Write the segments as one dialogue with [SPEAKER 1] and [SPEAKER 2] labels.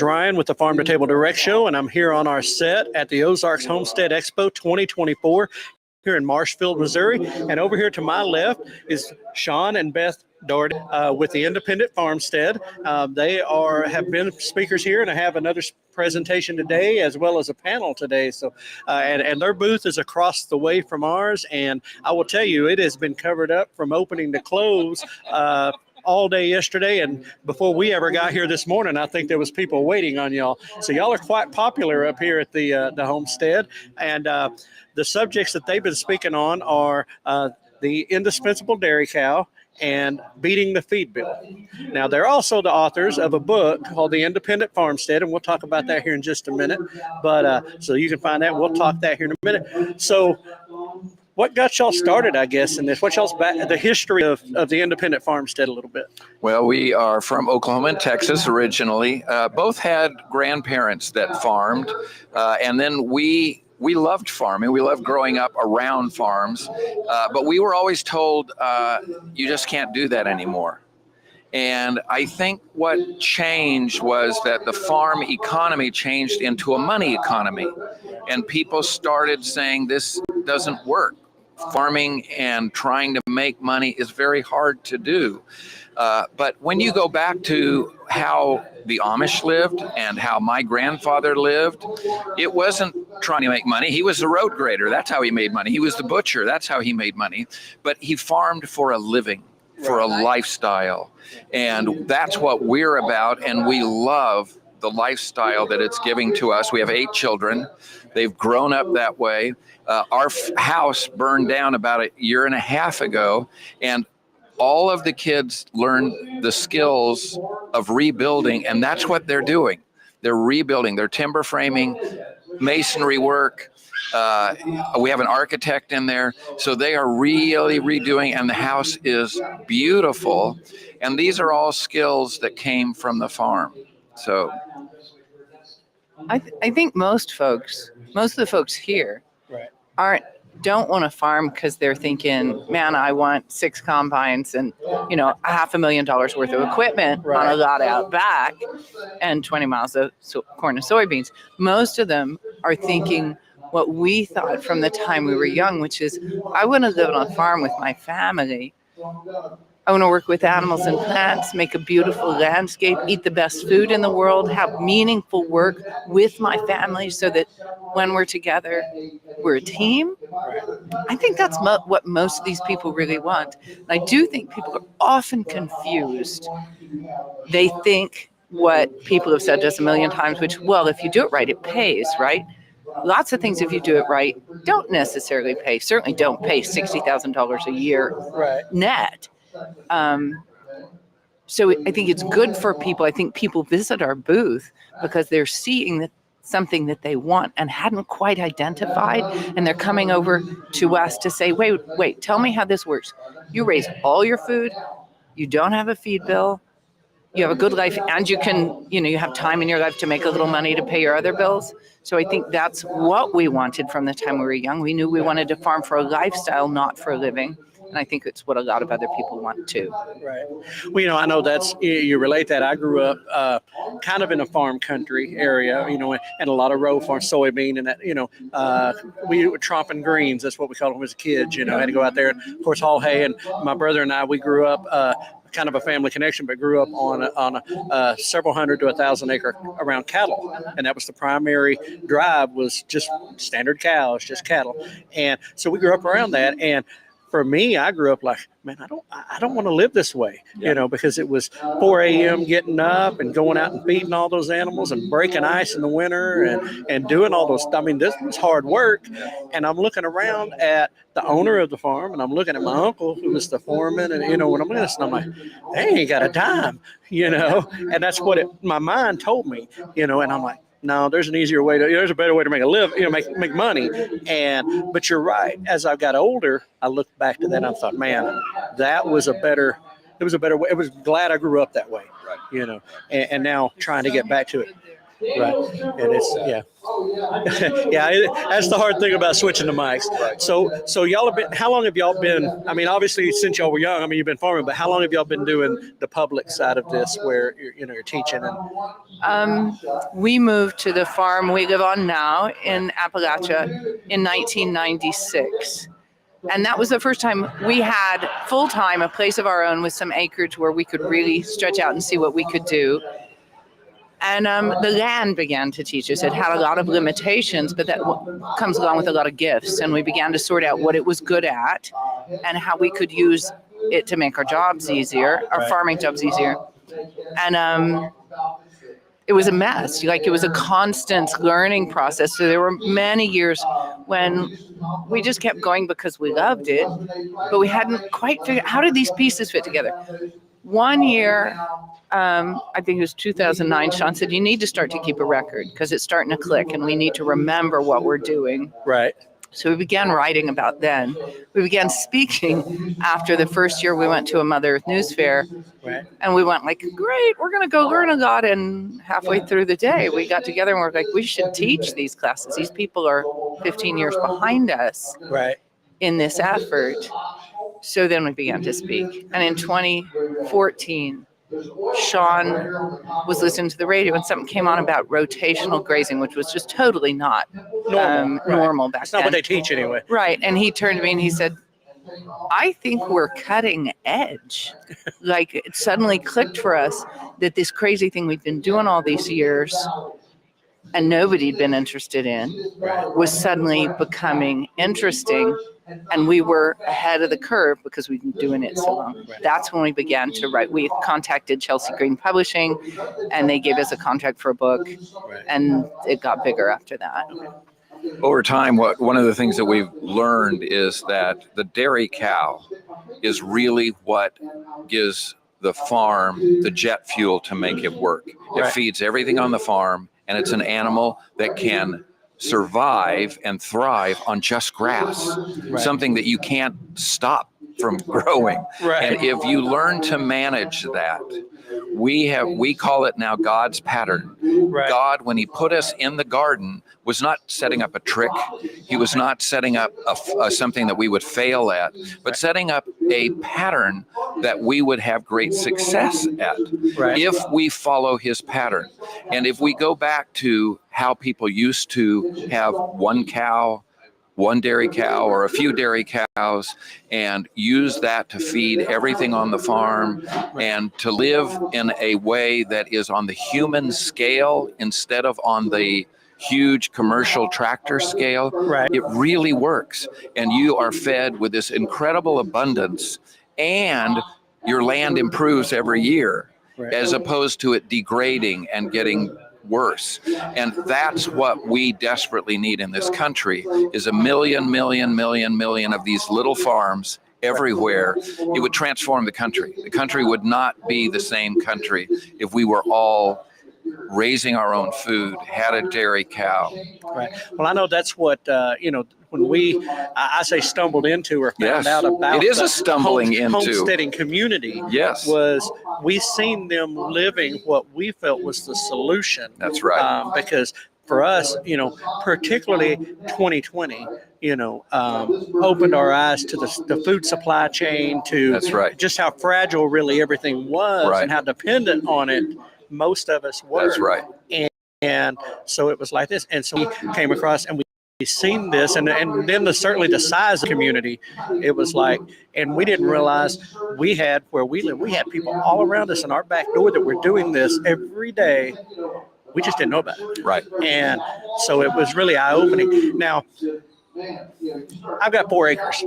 [SPEAKER 1] Ryan with the Farm2Table Direct Show, and I'm here on our set at the Ozarks Homestead Expo 2024 here in Marshfield, Missouri. And over here to my left is Shawn and Beth Dougherty with the Independent Farmstead. They have been speakers here, and I have another presentation today as well as a panel today. So, and their booth is across the way from ours, and I will tell you, it has been covered up from opening to close all day yesterday, and before we ever got here this morning, I think there was people waiting on y'all. So y'all are quite popular up here at the homestead, and the subjects that they've been speaking on are the indispensable dairy cow and beating the feed bill. Now, they're also the authors of a book called The Independent Farmstead, and we'll talk about that here in just a minute. But so you can find that. We'll talk that here in a minute. So what got y'all started, I guess, in this? What y'all's the history of the Independent Farmstead a little bit?
[SPEAKER 2] Well, we are from Oklahoma and Texas originally. Both had grandparents that farmed, and then we loved farming. We loved growing up around farms, but we were always told, you just can't do that anymore. And I think what changed was that the farm economy changed into a money economy, and people started saying this doesn't work. Farming and trying to make money is very hard to do. But when you go back to how the Amish lived and how my grandfather lived, it wasn't trying to make money. He was the road grader. That's how he made money. He was the butcher. That's how he made money. But he farmed for a living, for a lifestyle. And that's what we're about. And we love the lifestyle that it's giving to us. We have 8 children. They've grown up that way. Our house burned down about a year and a half ago, and all of the kids learned the skills of rebuilding, and that's what they're doing. They're rebuilding. They're timber framing, masonry work. We have an architect in there, so they are really redoing, and the house is beautiful. And these are all skills that came from the farm. So
[SPEAKER 3] I think most of the folks here don't want to farm because they're thinking, man, I want 6 combines and $500,000 worth of equipment on a lot out back and 20 miles of corn and soybeans. Most of them are thinking what we thought from the time we were young, which is, I want to live on a farm with my family. I want to work with animals and plants, make a beautiful landscape, eat the best food in the world, have meaningful work with my family so that when we're together, we're a team. I think that's what most of these people really want. And I do think people are often confused. They think what people have said to us a million times, which, well, if you do it right, it pays, right? Lots of things, if you do it right, don't necessarily pay. Certainly don't pay $60,000 a year net. So I think it's good for people. I think people visit our booth because they're seeing something that they want and hadn't quite identified, and they're coming over to us to say, wait, tell me how this works. You raise all your food, you don't have a feed bill, you have a good life, and you can, you have time in your life to make a little money to pay your other bills. So I think that's what we wanted from the time we were young. We knew we wanted to farm for a lifestyle, not for a living. And I think it's what a lot of other people want too.
[SPEAKER 1] Right. Well, I know you relate that. I grew up kind of in a farm country area, and a lot of row farm soybean and that, we were tromping greens. That's what we called them as kids, had to go out there and, of course, haul hay. And my brother and I, we grew up kind of a family connection, but grew up on a several hundred to 1,000 acre around cattle. And that was the primary drive, was just standard cows, just cattle. And so we grew up around that. And for me, I grew up like, man, I don't want to live this way, because it was 4 a.m. getting up and going out and feeding all those animals and breaking ice in the winter and doing all those. I mean, this was hard work. And I'm looking around at the owner of the farm, and I'm looking at my uncle, who was the foreman, and when I'm listening, I'm like, they ain't got a dime, and that's what my mind told me, and I'm like, no, there's an easier way there's a better way to make a make money. But you're right. As I got older, I looked back to that and I thought, man, it was a better way. I was glad I grew up that way, and now trying to get back to it. Right. And it's, yeah. That's the hard thing about switching the mics. So y'all have been, how long have y'all been, I mean, obviously since y'all were young, I mean, you've been farming, but how long have y'all been doing the public side of this where you're teaching? And
[SPEAKER 3] We moved to the farm we live on now in Appalachia in 1996. And that was the first time we had full-time a place of our own with some acreage where we could really stretch out and see what we could do. And the land began to teach us. It had a lot of limitations, but that comes along with a lot of gifts. And we began to sort out what it was good at and how we could use it to make our jobs easier, our farming jobs easier. And it was a mess. Like, it was a constant learning process. So there were many years when we just kept going because we loved it, but we hadn't quite figured out how did these pieces fit together. One year, I think it was 2009, Shawn said, you need to start to keep a record because it's starting to click and we need to remember what we're doing.
[SPEAKER 1] right.
[SPEAKER 3] So we began writing about then. We began speaking after the first year we went to a Mother Earth News Fair.
[SPEAKER 1] Right.
[SPEAKER 3] And we went like, great, we're going to go learn a lot. And halfway through the day, we got together and we're like, we should teach these classes. These people are 15 years behind us
[SPEAKER 1] Right.
[SPEAKER 3] in this effort. So then we began to speak. And in 2014, Shawn was listening to the radio and something came on about rotational grazing, which was just totally not normal back
[SPEAKER 1] It's not
[SPEAKER 3] then.
[SPEAKER 1] what they teach anyway.
[SPEAKER 3] Right. And he turned to me and he said, I think we're cutting edge. Like, it suddenly clicked for us that this crazy thing we've been doing all these years and nobody'd been interested in was suddenly becoming interesting. And we were ahead of the curve because we've been doing it so long. That's when we began to write. We contacted Chelsea Green Publishing and they gave us a contract for a book, and it got bigger after that.
[SPEAKER 2] Over time, one of the things that we've learned is that the dairy cow is really what gives the farm the jet fuel to make it work. It feeds everything on the farm, and it's an animal that can survive and thrive on just grass, something that you can't stop from growing. And if you learn to manage that, we call it now God's pattern. God, when he put us in the garden, was not setting up a trick. He was not setting up something that we would fail at, but setting up a pattern that we would have great success at if we follow his pattern. And if we go back to how people used to have one cow, one dairy cow or a few dairy cows, and use that to feed everything on the farm and to live in a way that is on the human scale instead of on the huge commercial tractor scale, it really works. And you are fed with this incredible abundance, and your land improves every year, as opposed to it degrading and getting worse. And that's what we desperately need in this country, is a million of these little farms everywhere. It would transform the country. The country would not be the same country if we were all raising our own food, had a dairy cow.
[SPEAKER 1] Right. Well, I know that's what, when I say stumbled into or found out about
[SPEAKER 2] it is a stumbling into
[SPEAKER 1] homesteading community. Was we seen them living what we felt was the solution.
[SPEAKER 2] That's right.
[SPEAKER 1] Because for us, particularly 2020, opened our eyes to the food supply chain, to just how fragile really everything was and how dependent on it most of us were.
[SPEAKER 2] That's right.
[SPEAKER 1] And so it was like this. And so we came across and we seen this, and then certainly the size of the community, it was like, and we didn't realize we had, where we live, we had people all around us in our back door that were doing this every day. We just didn't know about it.
[SPEAKER 2] Right.
[SPEAKER 1] And so it was really eye-opening. Now, I've got 4 acres.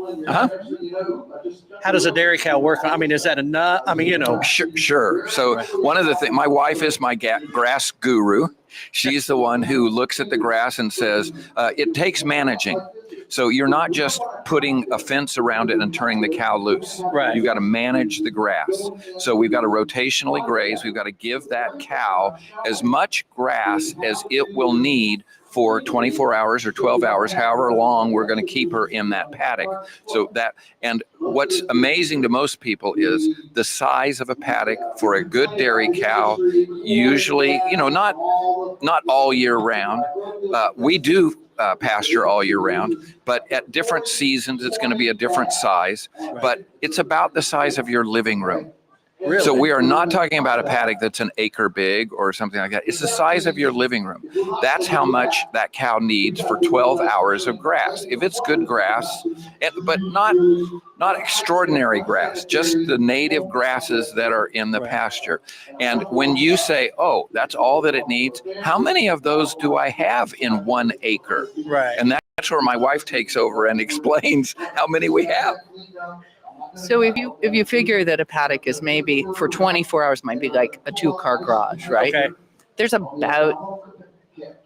[SPEAKER 1] How does a dairy cow work? I mean, is that enough? I mean,
[SPEAKER 2] Sure. So one of the things, my wife is my grass guru. She's the one who looks at the grass and says, it takes managing. So you're not just putting a fence around it and turning the cow loose.
[SPEAKER 1] Right.
[SPEAKER 2] You've got to manage the grass. So we've got to rotationally graze. We've got to give that cow as much grass as it will need for 24 hours or 12 hours, however long we're going to keep her in that paddock. So that, and what's amazing to most people is the size of a paddock for a good dairy cow. Usually, not all year round. We do pasture all year round, but at different seasons, it's going to be a different size, but it's about the size of your living room.
[SPEAKER 1] Really?
[SPEAKER 2] So we are not talking about a paddock that's an acre big or something like that. It's the size of your living room. That's how much that cow needs for 12 hours of grass. If it's good grass, but not extraordinary grass, just the native grasses that are in the pasture. And when you say, oh, that's all that it needs, how many of those do I have in 1 acre?
[SPEAKER 1] Right.
[SPEAKER 2] And that's where my wife takes over and explains how many we have.
[SPEAKER 3] So if you figure that a paddock is maybe for 24 hours might be like a 2-car garage, right?
[SPEAKER 1] Okay.
[SPEAKER 3] There's about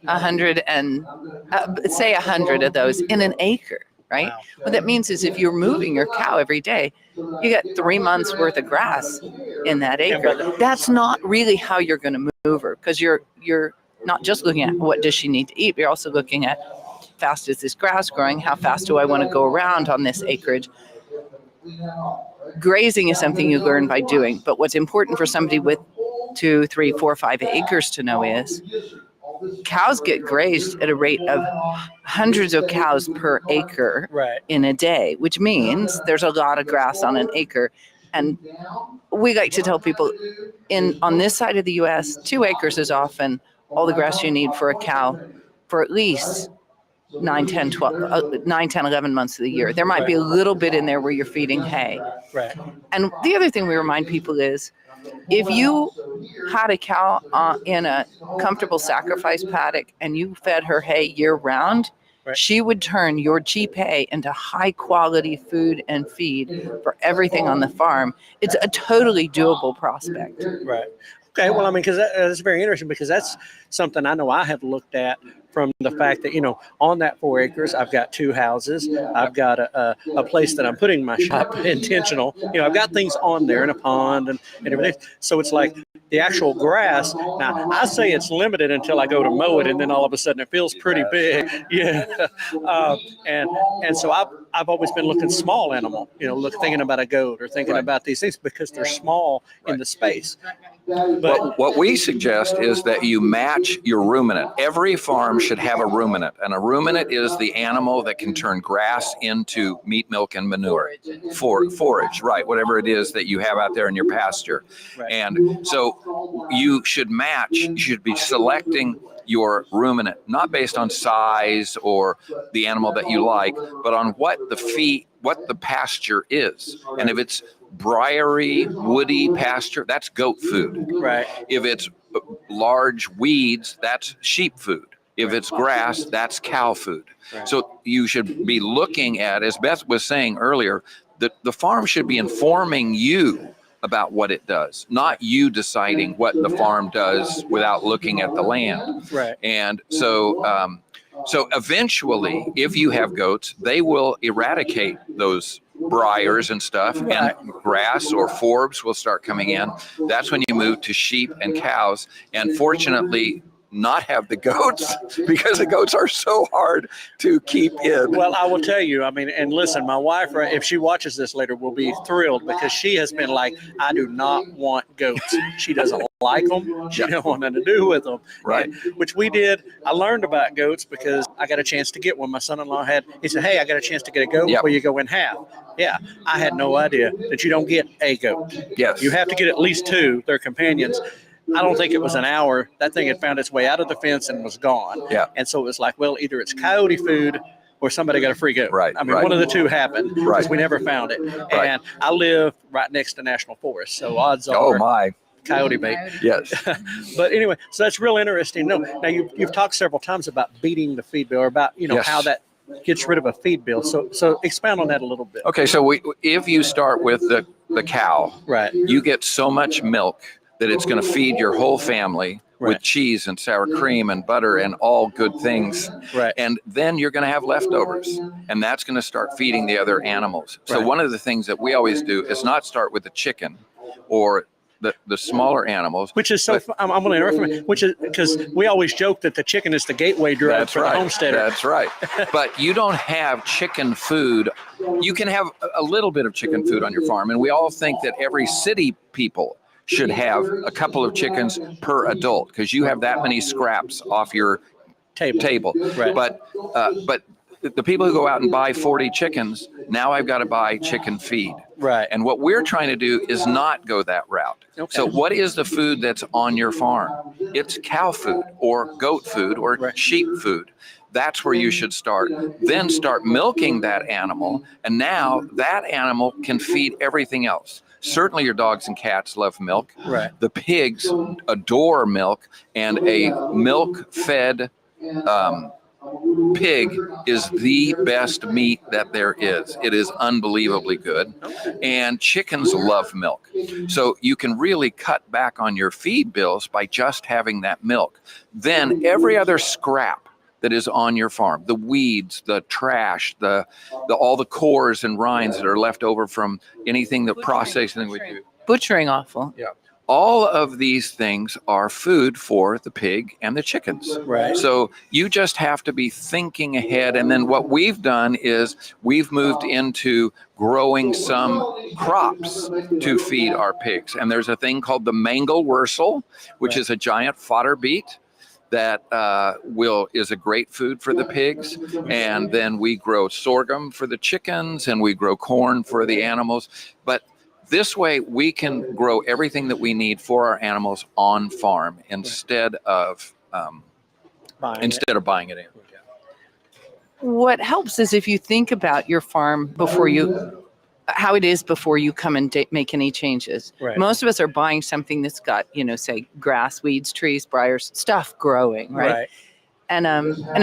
[SPEAKER 3] 100 and say 100 of those in an acre, right?
[SPEAKER 1] Wow.
[SPEAKER 3] What that means is if you're moving your cow every day, you got 3 months worth of grass in that acre. That's not really how you're going to move her, because you're not just looking at what does she need to eat, but you're also looking at how fast is this grass growing? How fast do I want to go around on this acreage? Grazing is something you learn by doing, but what's important for somebody with 2, 3, 4, 5 acres to know is cows get grazed at a rate of hundreds of cows per acre in a day, which means there's a lot of grass on an acre. And we like to tell people on this side of the US, 2 acres is often all the grass you need for a cow for at least 9, 10, 11 months of the year. There might be a little bit in there where you're feeding hay.
[SPEAKER 1] Right.
[SPEAKER 3] And the other thing we remind people is if you had a cow in a comfortable sacrifice paddock and you fed her hay year round, she would turn your cheap hay into high quality food and feed for everything on the farm. It's a totally doable prospect.
[SPEAKER 1] Right. Okay. Well, I mean, because that's very interesting, because that's something I know I have looked at from the fact that, on that 4 acres, I've got 2 houses. I've got a place that I'm putting my shop, intentional. I've got things on there and a pond and everything. So it's like the actual grass. Now, I say it's limited until I go to mow it, and then all of a sudden it feels pretty big. Yeah. And so I've always been looking small animal, thinking about a goat or thinking about these things because they're small in the space. But
[SPEAKER 2] what we suggest is that you match your ruminant. Every farm should have a ruminant, and a ruminant is the animal that can turn grass into meat, milk, and manure. Forage, right, whatever it is that you have out there in your pasture.
[SPEAKER 1] Right.
[SPEAKER 2] And so you should be selecting your ruminant, not based on size or the animal that you like, but on what the pasture is. And if it's briary, woody pasture, that's goat food.
[SPEAKER 1] Right.
[SPEAKER 2] If it's large weeds, that's sheep food. If it's grass, that's cow food.
[SPEAKER 1] Right.
[SPEAKER 2] So you should be looking at, as Beth was saying earlier, the farm should be informing you about what it does, not you deciding what the farm does without looking at the land.
[SPEAKER 1] Right.
[SPEAKER 2] And so eventually, if you have goats, they will eradicate those briars and stuff, and grass or forbs will start coming in. That's when you move to sheep and cows. And fortunately, not have the goats, because the goats are so hard to keep in.
[SPEAKER 1] Well, I will tell you, I mean, and listen, my wife, if she watches this later, will be thrilled, because she has been like, I do not want goats. She doesn't like them. She don't want nothing to do with them.
[SPEAKER 2] Right.
[SPEAKER 1] And, which we did. I learned about goats because I got a chance to get one. My son-in-law he said, hey, I got a chance to get a goat.
[SPEAKER 2] Yep.
[SPEAKER 1] Where you go in half. Yeah. I had no idea that you don't get a goat.
[SPEAKER 2] Yes.
[SPEAKER 1] You have to get at least 2. They're companions. I don't think it was an hour. That thing had found its way out of the fence and was gone.
[SPEAKER 2] Yeah.
[SPEAKER 1] And so it was like, well, either it's coyote food or somebody got a free goat.
[SPEAKER 2] Right.
[SPEAKER 1] I mean, one of the two happened, because we never found it.
[SPEAKER 2] Right.
[SPEAKER 1] And I live right next to National Forest, so odds are
[SPEAKER 2] Oh my.
[SPEAKER 1] coyote bait.
[SPEAKER 2] Yes.
[SPEAKER 1] But anyway, so that's real interesting. No, now you've talked several times about beating the feed bill, or about
[SPEAKER 2] Yes.
[SPEAKER 1] how that gets rid of a feed bill. So expound on that a little bit.
[SPEAKER 2] Okay, so if you start with the cow,
[SPEAKER 1] Right.
[SPEAKER 2] you get so much milk that it's going to feed your whole family with cheese and sour cream and butter and all good things.
[SPEAKER 1] Right.
[SPEAKER 2] And then you're going to have leftovers, and that's going to start feeding the other animals. So one of the things that we always do is not start with the chicken or the smaller animals.
[SPEAKER 1] Which is so, I'm going to interrupt for a minute, which is because we always joke that the chicken is the gateway drug for the homesteader.
[SPEAKER 2] That's right. But you don't have chicken food. You can have a little bit of chicken food on your farm. And we all think that every city people should have a couple of chickens per adult because you have that many scraps off your table.
[SPEAKER 1] Right.
[SPEAKER 2] But the people who go out and buy 40 chickens, now I've got to buy chicken feed.
[SPEAKER 1] Right.
[SPEAKER 2] And what we're trying to do is not go that route.
[SPEAKER 1] Okay.
[SPEAKER 2] So what is the food that's on your farm? It's cow food or goat food or sheep food. That's where you should start. Then start milking that animal. And now that animal can feed everything else. Certainly your dogs and cats love milk.
[SPEAKER 1] Right.
[SPEAKER 2] The pigs adore milk, and a milk-fed pig is the best meat that there is. It is unbelievably good. And chickens love milk. So you can really cut back on your feed bills by just having that milk. Then every other scrap that is on your farm, the weeds, the trash, all the cores and rinds that are left over from anything, the processing we do.
[SPEAKER 3] Butchering offal.
[SPEAKER 2] Yeah. All of these things are food for the pig and the chickens.
[SPEAKER 1] Right.
[SPEAKER 2] So you just have to be thinking ahead. And then what we've done is we've moved into growing some crops to feed our pigs. And there's a thing called the mangel-wurzel, which is a giant fodder beet that is a great food for the pigs. And then we grow sorghum for the chickens, and we grow corn for the animals. But this way, we can grow everything that we need for our animals on farm instead of buying it in.
[SPEAKER 3] What helps is if you think about your farm how it is before you come and make any changes.
[SPEAKER 1] Right.
[SPEAKER 3] Most of us are buying something that's got, say, grass, weeds, trees, briars, stuff growing, right? And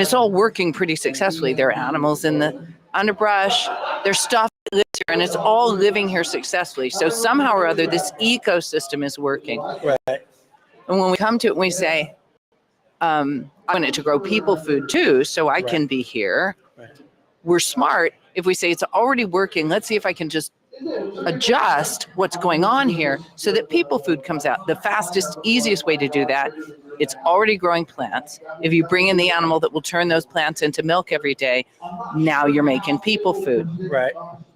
[SPEAKER 3] it's all working pretty successfully. There are animals in the underbrush. There's stuff that lives here, and it's all living here successfully. So somehow or other, this ecosystem is working.
[SPEAKER 1] Right.
[SPEAKER 3] And when we come to it, we say, I want it to grow people food too, so I can be here.
[SPEAKER 1] Right.
[SPEAKER 3] We're smart. If we say it's already working, let's see if I can just adjust what's going on here so that people food comes out. The fastest, easiest way to do that, it's already growing plants. If you bring in the animal that will turn those plants into milk every day, now you're making people food.
[SPEAKER 1] Right.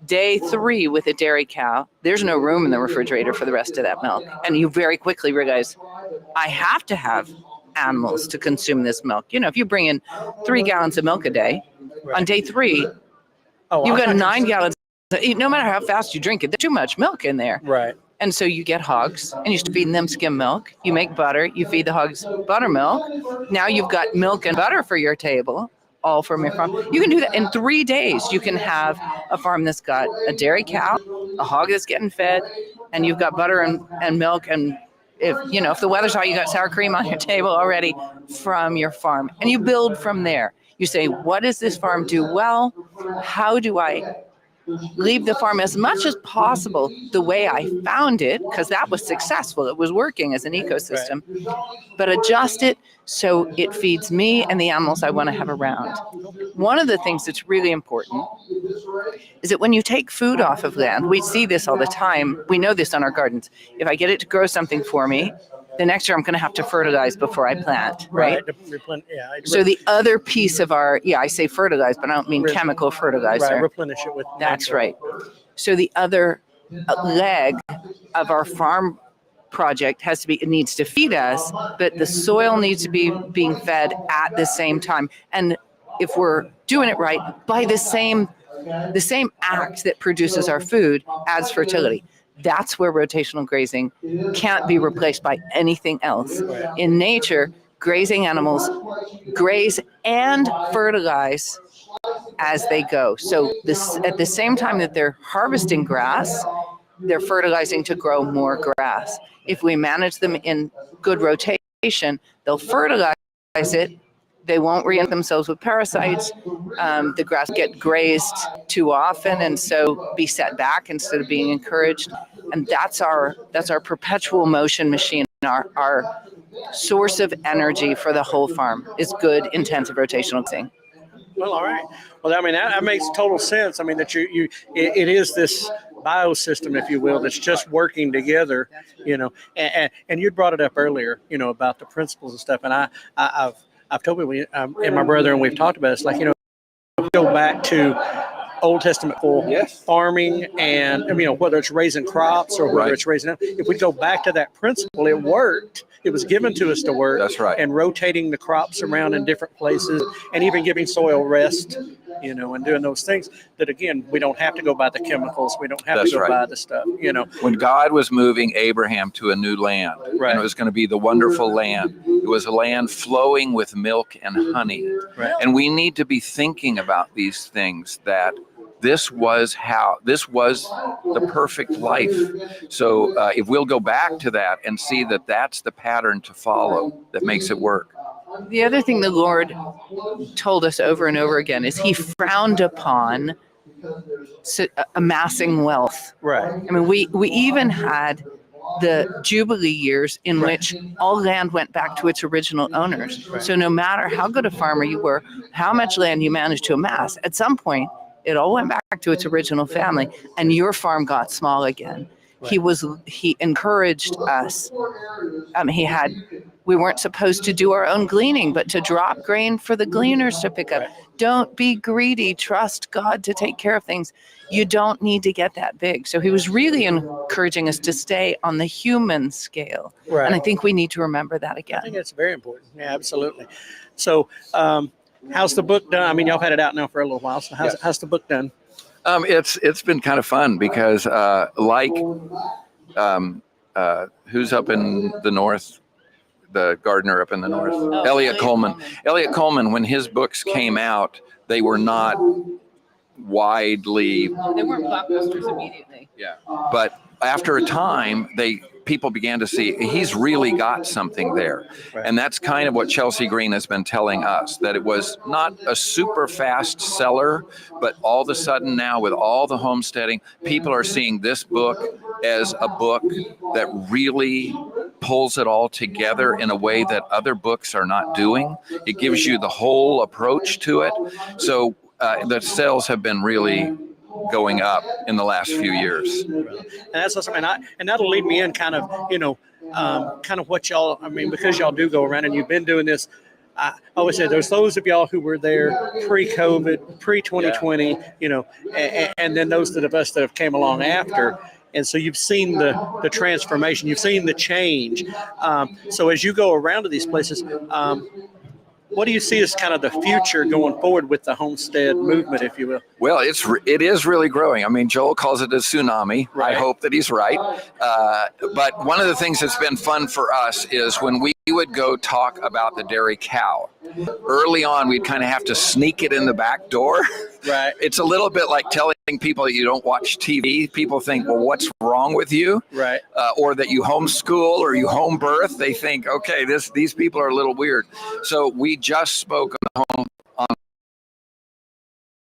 [SPEAKER 3] Day 3 with a dairy cow, there's no room in the refrigerator for the rest of that milk. And you very quickly realize, I have to have animals to consume this milk. If you bring in 3 gallons of milk a day, on day 3, you've got 9 gallons. No matter how fast you drink it, there's too much milk in there.
[SPEAKER 1] Right.
[SPEAKER 3] And so you get hogs, and you start feeding them skim milk. You make butter. You feed the hogs buttermilk. Now you've got milk and butter for your table, all from your farm. You can do that in 3 days. You can have a farm that's got a dairy cow, a hog that's getting fed, and you've got butter and milk. And if the weather's hot, you got sour cream on your table already from your farm. And you build from there. You say, what does this farm do well? How do I leave the farm as much as possible the way I found it, because that was successful. It was working as an ecosystem, but adjust it so it feeds me and the animals I want to have around. One of the things that's really important is that when you take food off of land, we see this all the time. We know this on our gardens. If I get it to grow something for me, the next year I'm going to have to fertilize before I plant, right? So the other piece of I say fertilize, but I don't mean chemical fertilizer.
[SPEAKER 1] Right, replenish it with
[SPEAKER 3] That's right. So the other leg of our farm project it needs to feed us, but the soil needs to be being fed at the same time. And if we're doing it right, by the same act that produces our food adds fertility. That's where rotational grazing can't be replaced by anything else. In nature, grazing animals graze and fertilize as they go. So at the same time that they're harvesting grass, they're fertilizing to grow more grass. If we manage them in good rotation, they'll fertilize it. They won't reenter themselves with parasites. The grass get grazed too often, and so be set back instead of being encouraged. And that's our perpetual motion machine our source of energy for the whole farm is good intensive rotational grazing.
[SPEAKER 1] Well, all right. Well, I mean, that makes total sense. I mean, that it is this biosystem, if you will, that's just working together, and you brought it up earlier, about the principles and stuff. And I've told people, and my brother, and we've talked about it, it's like, go back to Old Testament for farming, and whether it's raising crops or whether it's raising, if we go back to that principle, it worked. It was given to us to work.
[SPEAKER 2] That's right.
[SPEAKER 1] And rotating the crops around in different places, and even giving soil rest, and doing those things that, again, we don't have to go buy the chemicals. We don't have to go buy the stuff,
[SPEAKER 2] When God was moving Abraham to a new land, and it was going to be the wonderful land, it was a land flowing with milk and honey.
[SPEAKER 1] Right.
[SPEAKER 2] And we need to be thinking about these things, that this was the perfect life. So if we'll go back to that and see that that's the pattern to follow that makes it work.
[SPEAKER 3] The other thing the Lord told us over and over again is he frowned upon amassing wealth.
[SPEAKER 1] Right.
[SPEAKER 3] I mean, we even had the Jubilee years in which all land went back to its original owners. Right. So no matter how good a farmer you were, how much land you managed to amass, at some point, it all went back to its original family, and your farm got small again. Right. He encouraged us. We weren't supposed to do our own gleaning, but to drop grain for the gleaners to pick up. Right. Don't be greedy. Trust God to take care of things. You don't need to get that big. So he was really encouraging us to stay on the human scale. Right. And I think we need to remember that again.
[SPEAKER 1] I think that's very important. Yeah, absolutely. So, how's the book done? I mean, y'all had it out now for a little while. So how's the book done?
[SPEAKER 2] It's been kind of fun because who's up in the north? The gardener up in the north, Elliot Coleman. Elliot Coleman, when his books came out, they were not widely.
[SPEAKER 3] They weren't blockbusters immediately.
[SPEAKER 2] Yeah, but after a time, people began to see he's really got something there. Right. And that's kind of what Chelsea Green has been telling us, that it was not a super fast seller, but all of a sudden now with all the homesteading, people are seeing this book as a book that really pulls it all together in a way that other books are not doing. It gives you the whole approach to it. So the sales have been really going up in the last few years.
[SPEAKER 1] And that's awesome. And that'll lead me in kind of, kind of what y'all, I mean, because y'all do go around and you've been doing this. I always say there's those of y'all who were there pre-COVID, pre-2020, and then those of us that have came along after. And so you've seen the transformation, you've seen the change. So as you go around to these places, what do you see as kind of the future going forward with the homestead movement, if you will?
[SPEAKER 2] Well, it is really growing. I mean, Joel calls it a tsunami. Right. I hope that he's right. But one of the things that's been fun for us is when we would go talk about the dairy cow. Early on, we'd kind of have to sneak it in the back door.
[SPEAKER 1] Right.
[SPEAKER 2] It's a little bit like telling people that you don't watch TV. People think, well, what's wrong with you? Right. Or that you homeschool or you home birth. They think, okay, these people are a little weird. So we just spoke on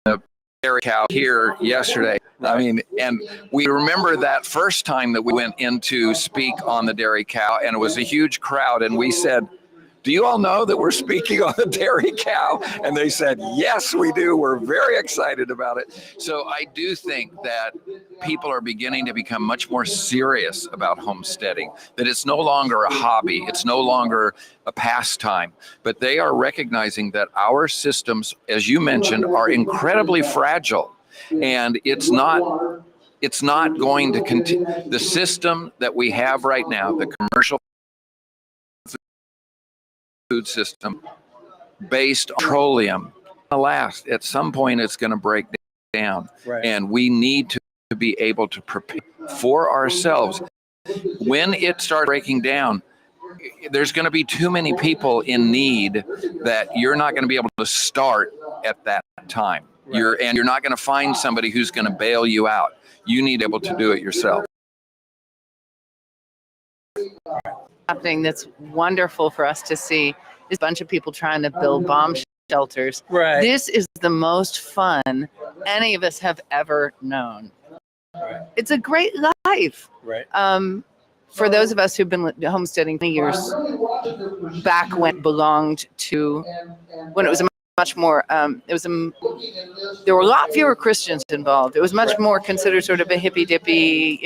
[SPEAKER 2] the dairy cow here yesterday. I mean, and we remember that first time that we went in to speak on the dairy cow, and it was a huge crowd, and we said, do you all know that we're speaking on the dairy cow? And they said, yes, we do. We're very excited about it. So I do think that people are beginning to become much more serious about homesteading, that it's no longer a hobby. It's no longer a pastime, but they are recognizing that our systems, as you mentioned, are incredibly fragile. And it's not going to continue. The system that we have right now, the commercial food system based on petroleum, last. At some point, it's going to break down. Right. And we need to be able to prepare for ourselves. When it starts breaking down, there's going to be too many people in need that you're not going to be able to start at that time. Right. You're not going to find somebody who's going to bail you out. You need to be able to do it yourself.
[SPEAKER 3] Happening that's wonderful for us to see is a bunch of people trying to build bomb shelters. Right. This is the most fun any of us have ever known. Right. It's a great life. Right. for those of us who've been homesteading many years back when it belonged to, when it was a much more, there were a lot fewer Christians involved. It was much more considered sort of a hippy dippy,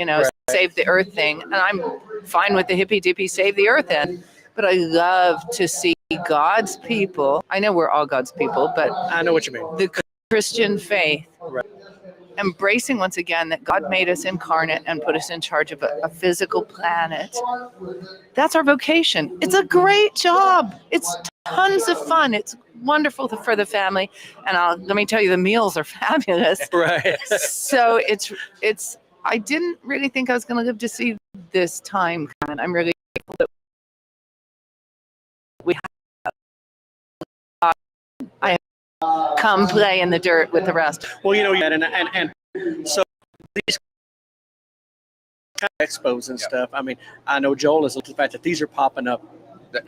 [SPEAKER 3] save the earth thing. And I'm fine with the hippy dippy save the earth end. But I love to see God's people. I know we're all God's people, but
[SPEAKER 1] I know what you mean.
[SPEAKER 3] The Christian faith embracing once again that God made us incarnate and put us in charge of a physical planet. That's our vocation. It's a great job. It's tons of fun. It's wonderful for the family. And let me tell you, the meals are fabulous.
[SPEAKER 1] Right.
[SPEAKER 3] So it's. I didn't really think I was going to live to see this time come, and I'm really grateful that we have. I come play in the dirt with the rest.
[SPEAKER 1] Well, and so these kind of expos and stuff. I mean, I know Joel is looking at the fact that these are popping up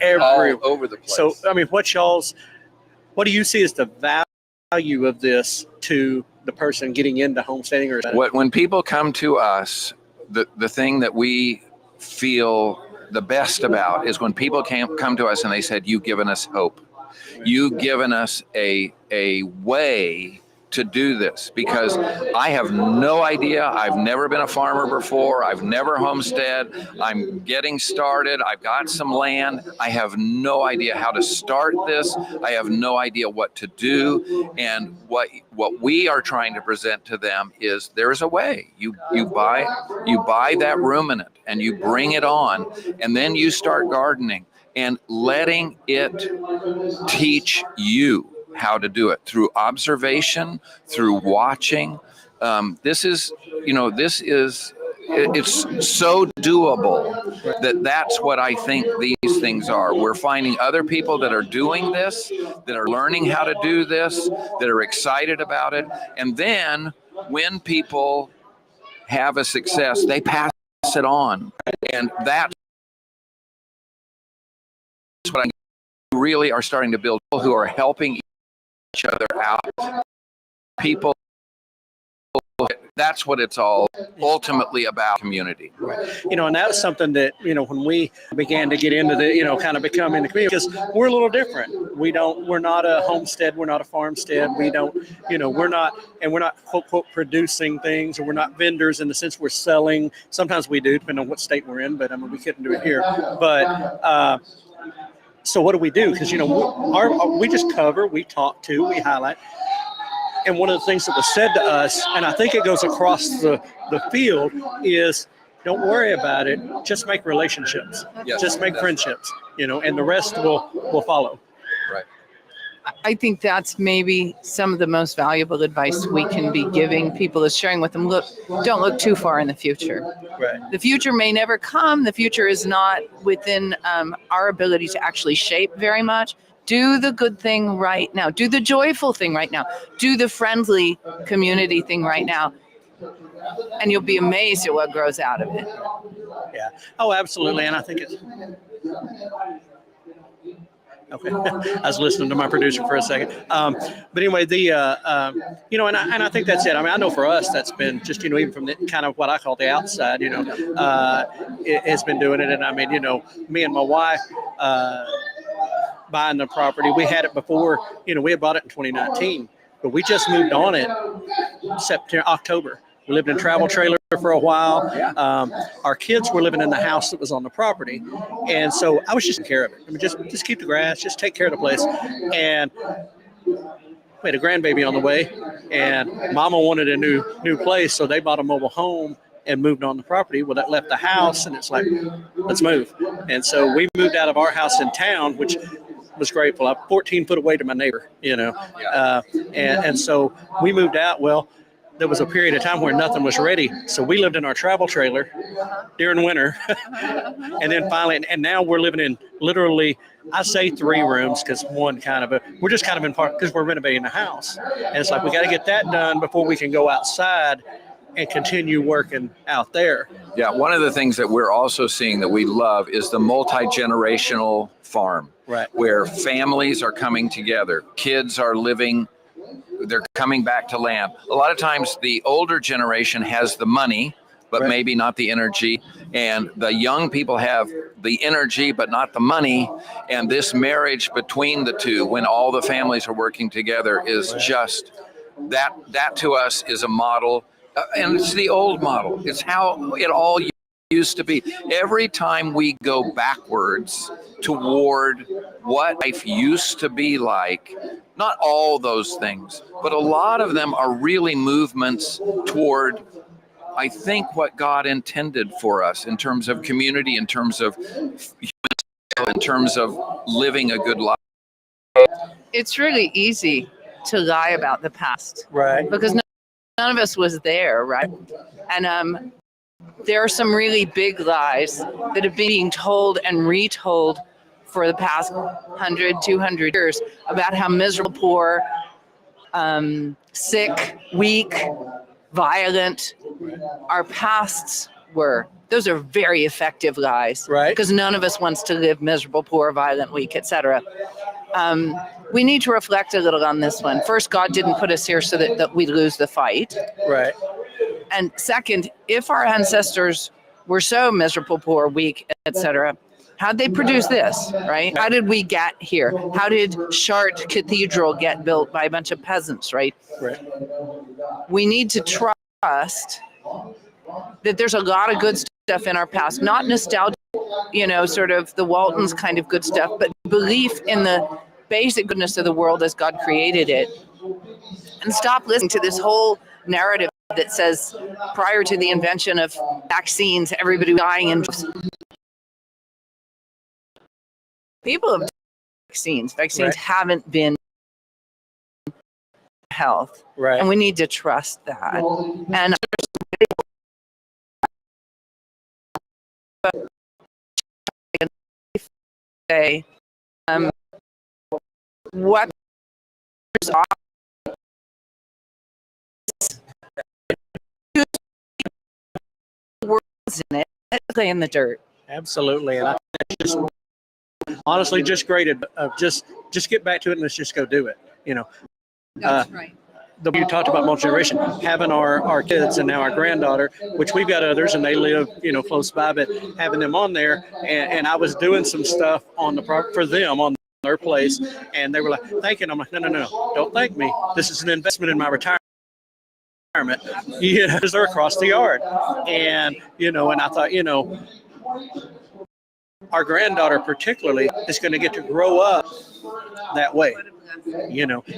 [SPEAKER 2] all over the place.
[SPEAKER 1] So, I mean, what do you see as the value of this to the person getting into homesteading? Or
[SPEAKER 2] when people come to us, the thing that we feel the best about is when people come to us and they said, "You've given us hope. You've given us a way to do this," because I have no idea. I've never been a farmer before. I've never homestead. I'm getting started. I've got some land. I have no idea how to start this. I have no idea what to do. And what we are trying to present to them is there is a way. You buy that ruminant and you bring it on, and then you start gardening and letting it teach you how to do it through observation, through watching. It's so doable that's what I think these things are. We're finding other people that are doing this, that are learning how to do this, that are excited about it. And then when people have a success, they pass it on. And that's what I really are starting to build, people who are helping each other out. People, that's what it's all ultimately about, community.
[SPEAKER 1] And that's something that, when we began to get into the, kind of becoming the community, because we're a little different. We're not a homestead. We're not a farmstead. We don't, we're not quote, quote, producing things, or we're not vendors in the sense we're selling. Sometimes we do, depending on what state we're in, but I mean, we couldn't do it here. But, so what do we do? Because, we just cover, we talk to, we highlight. And one of the things that was said to us, and I think it goes across the field, is don't worry about it. Just make relationships.
[SPEAKER 2] Yes,
[SPEAKER 1] just make friendships, and the rest will follow.
[SPEAKER 2] Right.
[SPEAKER 3] I think that's maybe some of the most valuable advice we can be giving people, is sharing with them, don't look too far in the future.
[SPEAKER 1] Right.
[SPEAKER 3] The future may never come. The future is not within our ability to actually shape very much. Do the good thing right now. Do the joyful thing right now. Do the friendly community thing right now. And you'll be amazed at what grows out of it.
[SPEAKER 1] Yeah. Oh, absolutely. And I think it's... Okay. I was listening to my producer for a second. But anyway, and I think that's it. I mean, I know for us, that's been just, even from the kind of what I call the outside, it has been doing it. And I mean, me and my wife, buying the property, we had it before, we had bought it in 2019, but we just moved on it October. We lived in a travel trailer for a while. Our kids were living in the house that was on the property. And so I was just taking care of it. I mean, just keep the grass, just take care of the place. And we had a grandbaby on the way, and Mama wanted a new place. So they bought a mobile home and moved on the property. Well, that left the house, and it's like, let's move. And so we moved out of our house in town, which was grateful. I'm 14 foot away to my neighbor, and so we moved out. Well, there was a period of time where nothing was ready. So we lived in our travel trailer during winter. And then finally, and now we're living in literally, I say 3 rooms, because one we're just kind of in part, because we're renovating the house. And it's like, we got to get that done before we can go outside and continue working out there.
[SPEAKER 2] Yeah, one of the things that we're also seeing that we love is the multi-generational farm,
[SPEAKER 1] right,
[SPEAKER 2] where families are coming together. Kids are living, they're coming back to land. A lot of times the older generation has the money but
[SPEAKER 1] Right.
[SPEAKER 2] maybe not the energy. And the young people have the energy, but not the money. And this marriage between the two, when all the families are working together, is just that to us is a model. And it's the old model. It's how it all used to be. Every time we go backwards toward what life used to be like, not all those things, but a lot of them are really movements toward, I think, what God intended for us in terms of community, in terms of in terms of living a good life.
[SPEAKER 3] It's really easy to lie about the past,
[SPEAKER 1] Right.
[SPEAKER 3] because none of us was there, right? And there are some really big lies that have been being told and retold for the past 100, 200 years about how miserable, poor, sick, weak, violent our pasts were. Those are very effective lies,
[SPEAKER 1] Right.
[SPEAKER 3] because none of us wants to live miserable, poor, violent, weak, etc. We need to reflect a little on this one. First, God didn't put us here so that we lose the fight.
[SPEAKER 1] Right.
[SPEAKER 3] And second, if our ancestors were so miserable, poor, weak, etc., how'd they produce this, right? How did we get here? How did Chartres Cathedral get built by a bunch of peasants, right?
[SPEAKER 1] Right.
[SPEAKER 3] We need to trust that there's a lot of good stuff in our past, not nostalgia, sort of the Waltons kind of good stuff, but belief in the basic goodness of the world as God created it. And stop listening to this whole narrative that says prior to the invention of vaccines, everybody was dying in people have vaccines. Vaccines
[SPEAKER 1] Right.
[SPEAKER 3] haven't been health.
[SPEAKER 1] Right.
[SPEAKER 3] And we need to trust that. And say, what words in it, lay in the dirt.
[SPEAKER 1] Absolutely. And I think that's just honestly just great. Just get back to it and let's just go do it.
[SPEAKER 3] That's right.
[SPEAKER 1] You talked about multi-generation, having our kids and now our granddaughter, which we've got others and they live, close by, but having them on there. And I was doing some stuff for them on their place. And they were like, thanking. I'm like, no, don't thank me. This is an investment in my retirement. Yeah, because they're across the yard. And, and I thought, our granddaughter particularly is going to get to grow up that way.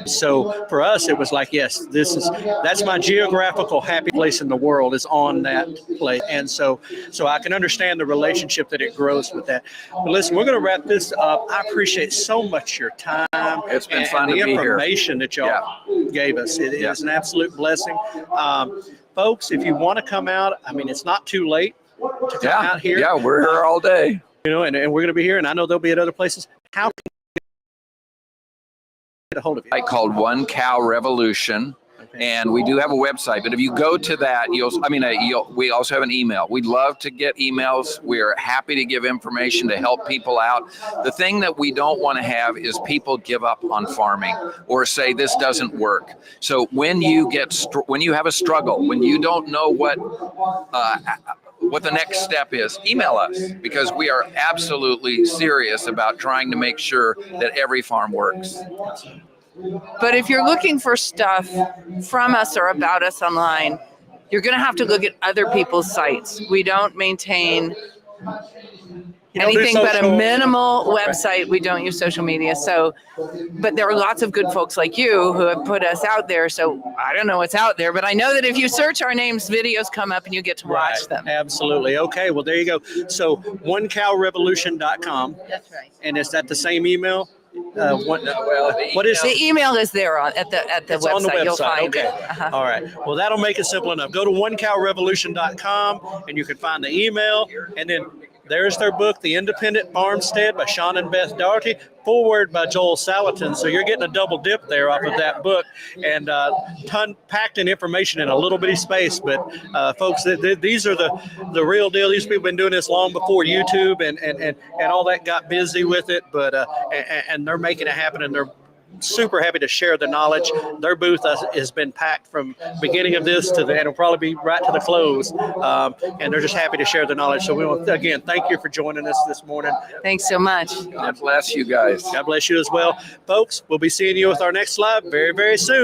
[SPEAKER 1] So for us, it was like, yes, that's my geographical happy place in the world is on that place. And so I can understand the relationship that it grows with that. But listen, we're going to wrap this up. I appreciate so much your time.
[SPEAKER 2] It's been fun
[SPEAKER 1] and
[SPEAKER 2] to
[SPEAKER 1] the
[SPEAKER 2] be here.
[SPEAKER 1] information that y'all gave us. It is an absolute blessing. Folks, if you want to come out, it's not too late to come out here.
[SPEAKER 2] Yeah, we're here all day.
[SPEAKER 1] And we're going to be here, and I know they'll be at other places. How can we get a hold of you?
[SPEAKER 2] I called One Cow Revolution, and we do have a website. But if you go to that, we also have an email. We'd love to get emails. We're happy to give information to help people out. The thing that we don't want to have is people give up on farming or say this doesn't work. So when you have a struggle, when you don't know what the next step is, email us, because we are absolutely serious about trying to make sure that every farm works.
[SPEAKER 3] But if you're looking for stuff from us or about us online, you're going to have to look at other people's sites. We don't maintain anything but a minimal website. We don't use social media. But there are lots of good folks like you who have put us out there. So I don't know what's out there, but I know that if you search our names, videos come up and you get to watch them.
[SPEAKER 1] Absolutely. Okay. Well, there you go. So onecowrevolution.com.
[SPEAKER 3] That's right.
[SPEAKER 1] And is that the same email? What is
[SPEAKER 3] the email is there at the
[SPEAKER 1] it's
[SPEAKER 3] website.
[SPEAKER 1] on the website.
[SPEAKER 3] You'll find
[SPEAKER 1] okay.
[SPEAKER 3] it. Uh-huh.
[SPEAKER 1] All right. Well, that'll make it simple enough. Go to onecowrevolution.com and you can find the email. And then there's their book, The Independent Farmstead by Shawn and Beth Dougherty, foreword by Joel Salatin. So you're getting a double dip there off of that book, and packed in information in a little bitty space. But folks, these are the real deal. These people have been doing this long before YouTube and all that got busy with it. But and they're making it happen, and they're super happy to share the knowledge. Their booth has been packed from beginning of this to the, and it'll probably be right to the close. And they're just happy to share the knowledge. So we want, again, thank you for joining us this morning.
[SPEAKER 3] Thanks so much.
[SPEAKER 2] God bless you guys.
[SPEAKER 1] God bless you as well. Folks, we'll be seeing you with our next live very, very soon.